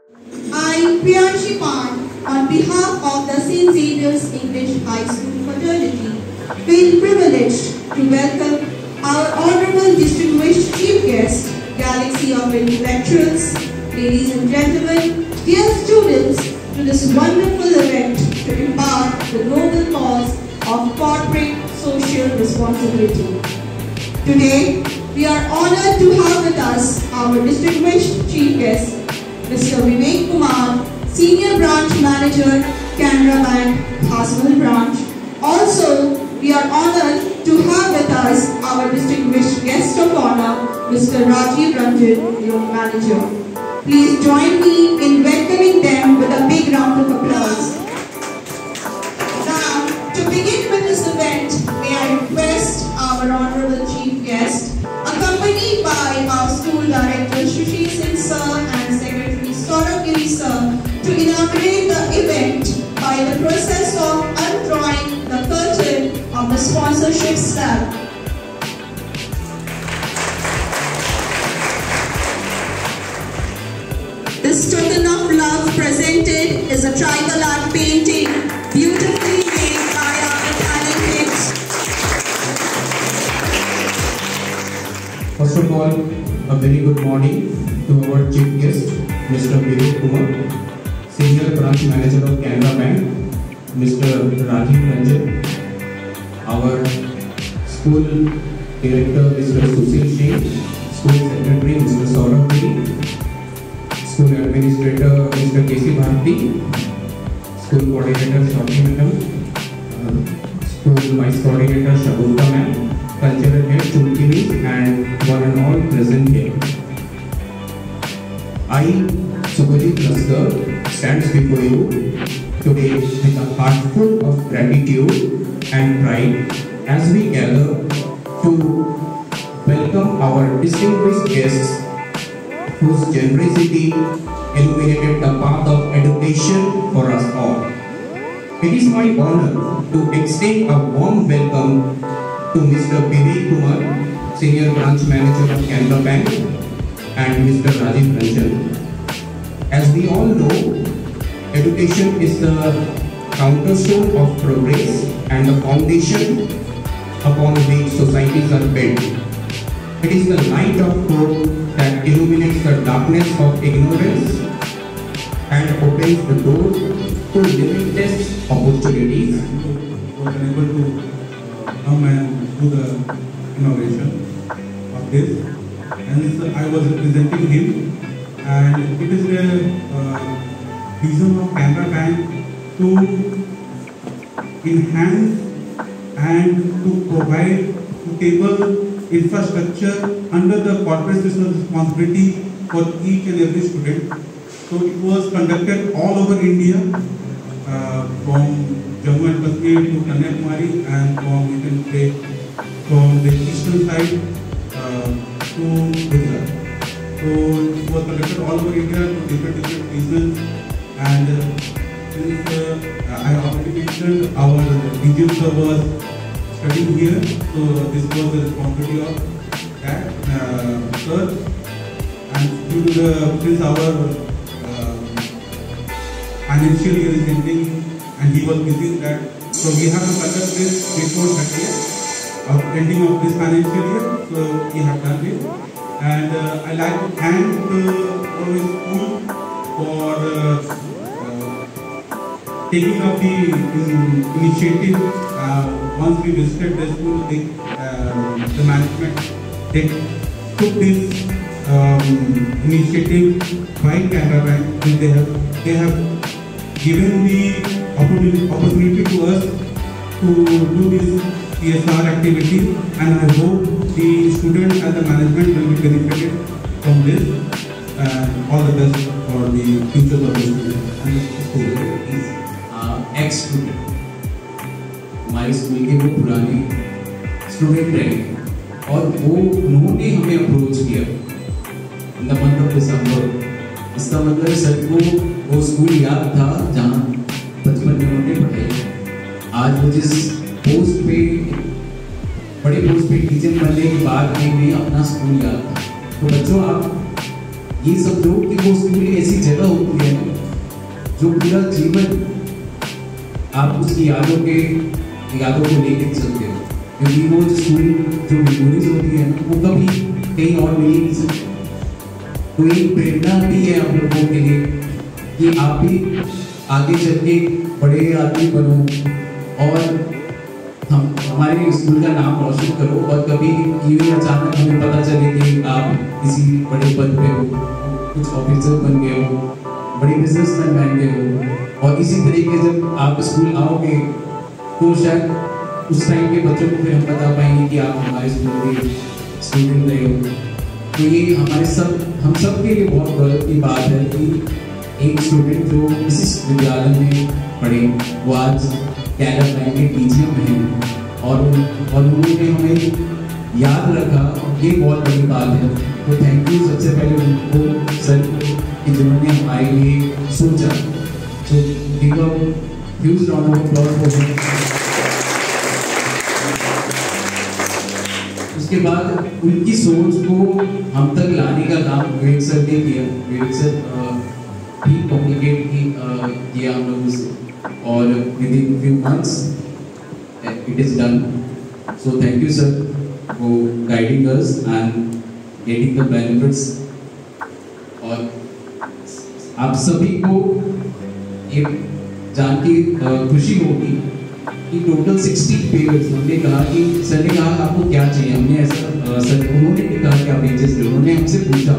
I, Priyanshi Pan, on behalf of the St. Xavier's English High School fraternity, feel privileged to welcome our Honorable Distinguished Chief Guest, Galaxy of Intellectuals, ladies and gentlemen, dear students, to this wonderful event to embark the noble cause of corporate social responsibility. Today, we are honored to have with us our distinguished Chief Guest, Mr. Vivek Kumar, Senior Branch Manager, Canara Bank, Hasmal Branch. Also, we are honored to have with us our distinguished guest of honor, Mr. Rajiv Ranjan, Loan Manager. Please join me in welcoming them with a big round of applause. Now, to begin with this event, may I request our Honorable Chief Guest, accompanied by our School Director Shushi Singh Sir and Secretary Saurabh Giri Sir, to inaugurate the event by the process of undrawing the curtain of the sponsorship stamp. This token of love presented is a tribal art painting beautifully made by our talented. First of all, a very good morning to our chief guest, Mr. Vivek Kumar, Senior Branch Manager of Canara Bank, Mr. Rajiv Ranjan, our School Director, Mr. Sushil Singh, School Secretary, Mr. Saurabh Giri, School Administrator, Mr. K.C. Bharti, School Coordinator, Shorty Madam, School Vice Coordinator, Shabutta Ma'am, Cultural Head, Chulkini, and one and all present here. I, Subhajit Laskar, stands before you today with a heart full of gratitude and pride as we gather to welcome our distinguished guests whose generosity illuminated the path of education for us all. It is my honor to extend a warm welcome to Mr. Vivek Kumar, Senior Branch Manager of Canara Bank, and Mr. Rajiv Ranjan. As we all know, education is the cornerstone of progress and the foundation upon which societies are built. It is the light of hope that illuminates the darkness of ignorance and opens the door to limitless opportunities. We were able to come and do the inauguration of this, and I was representing him, and it is the vision of Canara Bank to enhance and to provide suitable infrastructure under the corporate social responsibility for each and every student. So it was conducted all over India, from Jammu and Kashmir to Kanyakumari, and from, you can say, from the eastern side to Gujarat. So it was conducted all over India to different regions, and since I already mentioned, our region sir was studying here, so this was the responsibility of that sir. And due to since our financial year is ending and he was busy that, so we have to conduct this before 30th of ending of this financial year. So we have done it, and I like to thank our school for taking up the initiative. Once we visited the school, the management took this initiative by Canara Bank. They have given the opportunity to us to do this CSR activity, and I hope the students and the management will be benefited from this. And all the best for the future of the students and the school. Ex-student, हमारे school के वो पुराने student रहे और वो उन्होंने हमें approach किया in the month of December. इसका मतलब सर को वो स्कूल याद था जहाँ बचपन में उन्होंने पढ़ाई। आज वो जिस पोस्ट पे बड़े पोस्ट पे टीचर बनने के बाद में अपना स्कूल याद था। तो बच्चों, आप ये समझो कि वो स्कूल ऐसी जगह होती है जो पूरा जीवन आप उसकी यादों को लेकर चलते हो, क्योंकि वो स्कूल जो मेमोरीज होती है वो कभी कहीं और मिल ही नहीं सकती। तो एक प्रेरणा भी है हम लोगों के लिए कि आप भी आगे चल के बड़े आदमी बनो और हमारे स्कूल का नाम रोशन करो, और कभी यूँ अचानक हमें पता चले कि आप किसी बड़े पद पे हो, कुछ ऑफिसर बन गए हो, बड़े बिजनेसमैन बन गए हो, और इसी तरीके जब आप स्कूल आओगे तो शायद उस टाइम के बच्चों को फिर हम बता पाएंगे कि आप हमारे स्कूल के स्टूडेंट रहे हो। तो ये हम सब के लिए बहुत गर्व की बात है कि एक स्टूडेंट जो इस विद्यालय में पढ़े वो आज कैराबाइन के टीचर में हैं और उन्होंने हमें याद रखा, ये बहुत बड़ी बात है। तो थैंक यू सबसे पहले उनको सर कि जिन्होंने हमारे लिए सोचा। तो give a huge round of applause for him. उसके बाद उनकी सोच को हम तक लाने का काम विवेक सर ने किया। विवेक सर भी कम्युनिकेट किया हम लोगों से, और within few months it is done. So thank you sir for guiding us and getting the benefits. और आप सभी को ये जान के खुशी होगी कि टोटल 60 पेयर्स हमने कहा कि सर ने कहा आपको क्या चाहिए, हमने ऐसा सर उन्होंने भी कहा कि आप एजेस लो, उन्होंने हमसे पूछा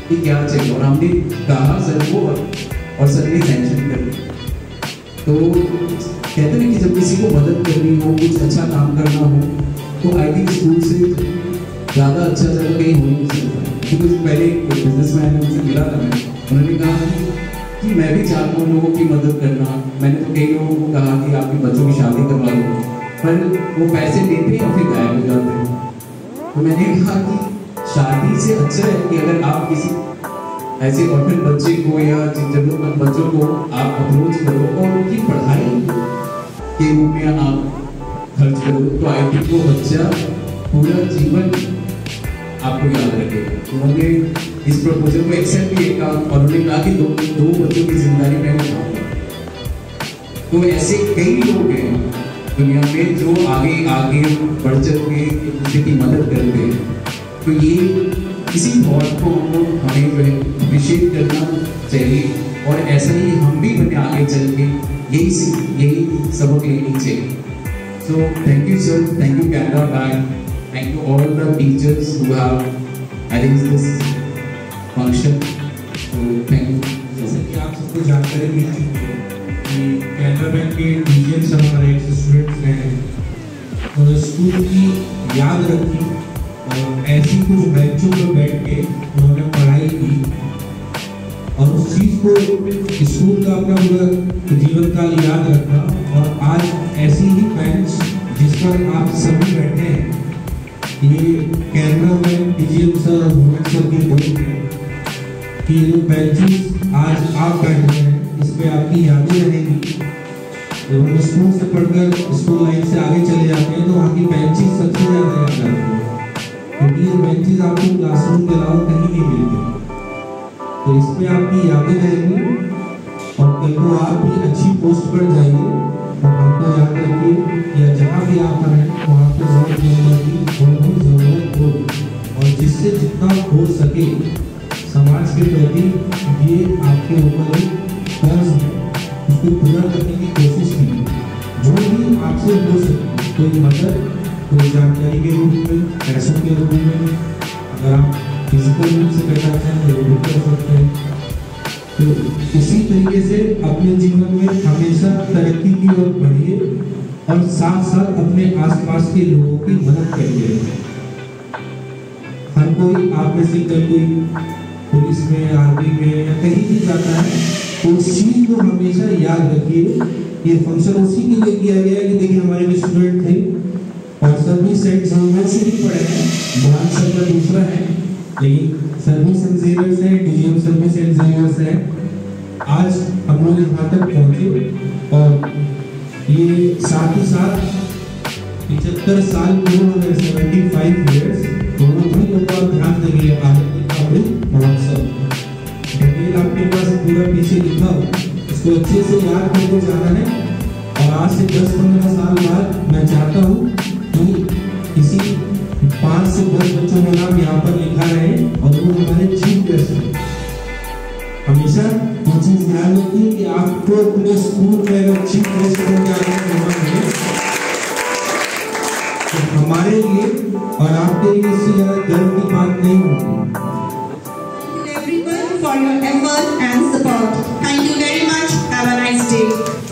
कि क्या चाहिए और हमने कहा सर को, और सर ने सैंक्शन कर दिया। तो कहते हैं कि जब किसी को मदद करनी हो, कुछ अच्छा काम करना हो, तो आई थिंक स्कूल से ज़्यादा अच्छा जगह कहीं हो नहीं सकता। क्योंकि पहले बिजनेसमैन ने मुझसे मिला था, उन्होंने कहा कि मैं भी चाहता हूँ लोगों की मदद करना। मैंने तो कई लोगों को कहा कि आपके बच्चों की शादी करवा दो, पर वो पैसे देते और फिर गायब हो जाते हैं। तो मैंने कहा कि शादी से अच्छा है कि अगर आप किसी ऐसे ऑर्फन बच्चे को या जरूरतमंद बच्चों को आप अप्रोच करो और उनकी पढ़ाई के रूप में आप खर्च करो, तो आई थिंक वो बच्चा पूरा जीवन आपको याद रखेगा। उन्होंने इस प्रपोजल को एक्सेप्ट किया और उन्होंने कहा कि दो बच्चों की जिम्मेदारी मैं उठाऊंगा। तो ऐसे कई लोग हैं दुनिया में जो आगे बढ़ चल के एक दूसरे की मदद करते हैं। तो ये इसी थॉट को हमें जो है अप्रिशिएट करना चाहिए, और ऐसा ही हम भी बने आगे चल के यही सबक लेनी चाहिए। So thank you sir, thank you Canara bank, thank you all the teachers who have arranged this function. तो थैंक यू। जैसे कि आप सबको जानकारी मिल चुकी है कि कैनरा बैंक के टीचर्स हमारे स्टूडेंट्स रहे और स्कूल की याद रखी, और ऐसी कुछ बेंचों पर बैठ के उन्होंने पढ़ाई की, और उस चीज़ को स्कूल का अपना पूरा जीवन काल याद रखा। और आज ऐसी ही बेंच जिस पर आप सभी बैठे हैं, ये कैनरा बैंक डीजीएम सर और भूमन सर की देन है कि ये जो बेंचेस आज आप बैठ रहे हैं, इस पर आपकी यादें रहेंगी। जब हम स्कूल से पढ़कर स्कूल लाइन से आगे चले जाते हैं तो वहाँ की बेंचेस सबसे ज़्यादा याद आती है, क्योंकि ये बेंचेस आपको क्लासरूम के अलावा कहीं नहीं मिलती। तो इस पे आपकी यादें रहेंगी, और कल को आप भी अच्छी पोस्ट पर जाइए और हमको याद रखिए, या जहाँ भी आप रहें वहाँ पे ज़रूरत हो, और जिससे जितना हो सके समाज के प्रति ये आपके ऊपर एक कर्ज है, उसको पूरा करने की कोशिश कीजिए। जो भी आपसे हो सके, कोई मदद, कोई जानकारी के रूप में, पैसों के रूप में, अगर आप फिजिकल रूप से करना चाहें तो वो कर सकते हैं। तो इसी तरीके से अपने जीवन में हमेशा तरक्की की ओर बढ़िए, और साथ साथ अपने आसपास के लोगों की मदद करिए। हर कोई आप में से कोई पुलिस में, आर्मी में या कहीं भी जाता है, तो उस चीज को हमेशा याद रखिए। ये फंक्शन उसी के लिए किया गया है कि देखिए हमारे भी स्टूडेंट थे और सर्विस सेंट जरूर से भी पढ़े हैं, ब्रांच सर का दूसरा है, लेकिन सर्विस एंड जेवियर्स है, डीजीएम सर्विस एंड जेवियर्स है। आज हम लोग यहाँ तक पहुँचे, और ये साथ ही साथ 75 साल पूरे हो गए, 75 ईयर्स, दोनों भी लोगों का ध्यान देंगे आजादी का अमृत महोत्सव। एक आपके पास पूरा पीछे लिखा हो, उसको अच्छे से याद करके जाना है। और आज से 10-15 साल बाद मैं चाहता हूँ कि किसी 5 से 10 बच्चों का नाम यहाँ पर लिखा रहे और वो हमारे चीफ गेस्ट हैं। हमेशा ये चीज ध्यान रखिए कि आपको अपने स्कूल में अगर चीफ गेस्ट होकर आने का मौका मिले तो हमारे लिए और आपके लिए इससे ज्यादा गर्व की बात नहीं होगी। Everyone for your effort and support. Thank you very much. Have a nice day.